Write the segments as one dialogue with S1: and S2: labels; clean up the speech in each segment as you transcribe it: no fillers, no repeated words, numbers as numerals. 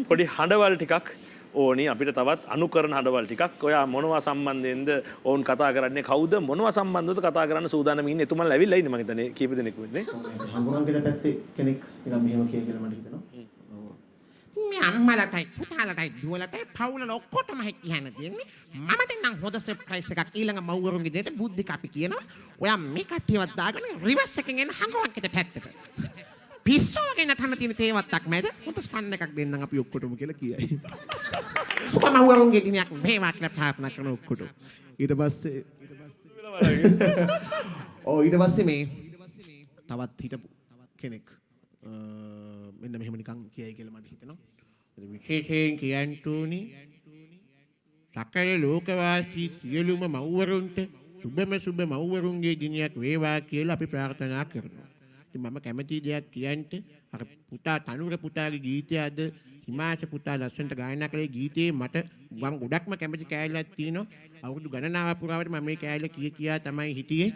S1: පොඩි හඬවල් ටිකක් ඕනි අපිට තවත් අනුකරණ හඬවල් ටිකක්. ඔයා මොනවා සම්බන්ධයෙන්ද ඕන් කතා කරන්නේ? කවුද මොනවා සම්බන්ධවද කතා කරන්න සූදානම් ඉන්නේ? එතුමන්ලා ඇවිල්ලා ඉන්නේ මම හිතන්නේ කීප දෙනෙක් වෙන්නේ.
S2: හඟුරන්ගේ පැත්තේ කෙනෙක් නිකන් මෙහෙම කිය කියලා මට හිතෙනවා.
S3: මේ අම්මලටයි පුතාලටයි දුවලටයි පවුලට ඔක්කොටම කියන්න තියෙන්නේ මම දෙන්නම් හොඳ සර්ප්‍රයිස් එකක් ඊළඟ මව්වරුන්ගේ දෙයට බුද්ධික අපි කියනවා. ඔයා මේ කට්ටියවත් දාගෙන රිවර්ස් එකෙන් එන හඟුරන්ගේ පැත්තට. පිස්සෝගෙන තන තියෙන තේවත්තක් මැද හොඳ ස්පන් එකක් දෙන්නම් අපි ඔක්කොටම කියලා කියයි. සුපමව්වරුන්ගේ දිනයක් වේවා කියලා ප්‍රාර්ථනා කරන ඔක්කොටම.
S2: ඊට පස්සේ ඊට පස්සේ මේ තවත් හිටපු කෙනෙක් මෙන්න මෙහෙම නිකන් කියයි කියලා මට හිතෙනවා.
S3: විශේෂයෙන් කියන්න ඕනි සකල ලෝකවාසී සියලුම මව්වරුන්ට සුබ මව්වරුන්ගේ දිනයක් වේවා කියලා අපි ප්‍රාර්ථනා කරනවා. ඉතින් මම කැමති දෙයක් කියන්න අර පුතා තනුර පුතාගේ ගීතය අද හිමාශ පුතා ලස්සනට ගායනා කළේ ගීතේ මට මම ගොඩක්ම කැමති කෑල්ලක් තියෙනවා. අවුරුදු ගණනාවක් පුරාවට මම මේ කෑල්ල කියා තමයි හිටියේ.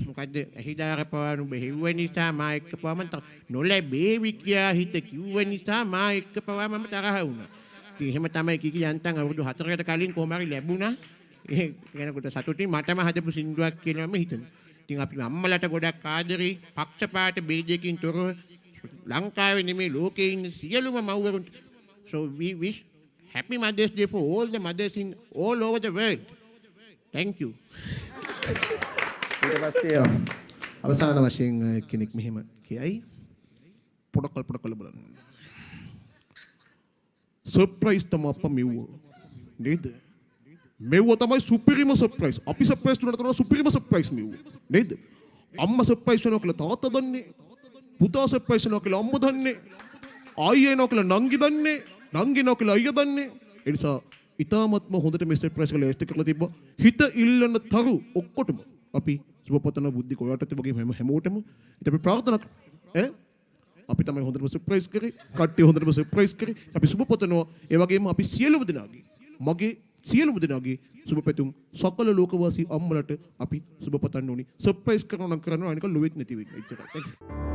S3: මොකද්ද ඇහිදාර පවණු බෙහෙව්ව නිසා මා එක්ක පවම නොලැබේවි කියා හිත කිව්ව නිසා මා එක්ක පවා මම තරහ වුණා. ඉතින් එහෙම තමයි කිකි යන්තම් අවුරුදු 4කට කලින් කොහොම හරි ලැබුණා. ඒ කෙනෙකුට සතුටින් මටම හදපු සින්දුවක් කියලා මම හිතනවා. ඉතින් අපි අම්මලට ගොඩක් ආදරේ පක්ෂපාත බේදයකින් තොරව ලංකාවේ නෙමෙයි ලෝකේ ඉන්න සියලුම මව්වරුන්ට so we wish happy Mother's Day for all the mothers in all over the world. Thank you.
S2: ඊට පස්සේ අවසාන වශයෙන් කෙනෙක් මෙහෙම කියයි. පොඩකල් බලන්න. සර්ප්‍රයිස් තමයි අප්පා මෙව්ව. නේද? මෙව්ව තමයි සුපිරිම සර්ප්‍රයිස්. අපි සර්ප්‍රයිස් තුනට තමයි සුපිරිම සර්ප්‍රයිස් මෙව්ව. නේද? අම්මා සර්ප්‍රයිස් වෙනවා කියලා තාත්තා දන්නේ. පුතා සර්ප්‍රයිස් වෙනවා කියලා අම්මා දන්නේ. ආයෙ එනවා කියලා නංගි දන්නේ. නංගි එනවා කියලා අයියා දන්නේ. ඒ නිසා ඊටාත්ම හොඳට මේ සර්ප්‍රයිස් එක ලෑස්ති කරලා තිබ්බා. හිත ඉල්ලන තරු ඔක්කොටම අපි සුබපතන බුද්ධි කොයටත් වගේ හැමෝටම ඉතින් අපි ප්‍රාර්ථනා ඈ අපි තමයි හොඳටම සර්ප්‍රයිස් කරේ. කට්ටිය හොඳටම සර්ප්‍රයිස් කරේ. අපි සුබපතනවා. ඒ වගේම අපි සියලුම දෙනාගේ මගේ සියලුම දෙනාගේ සුබපැතුම් සකල ලෝකවාසී අම්මලට අපි සුබපතන්න ඕනි. සර්ප්‍රයිස් කරනවා නම් කරනවා අනික ලොවෙත් නැති වෙන්න.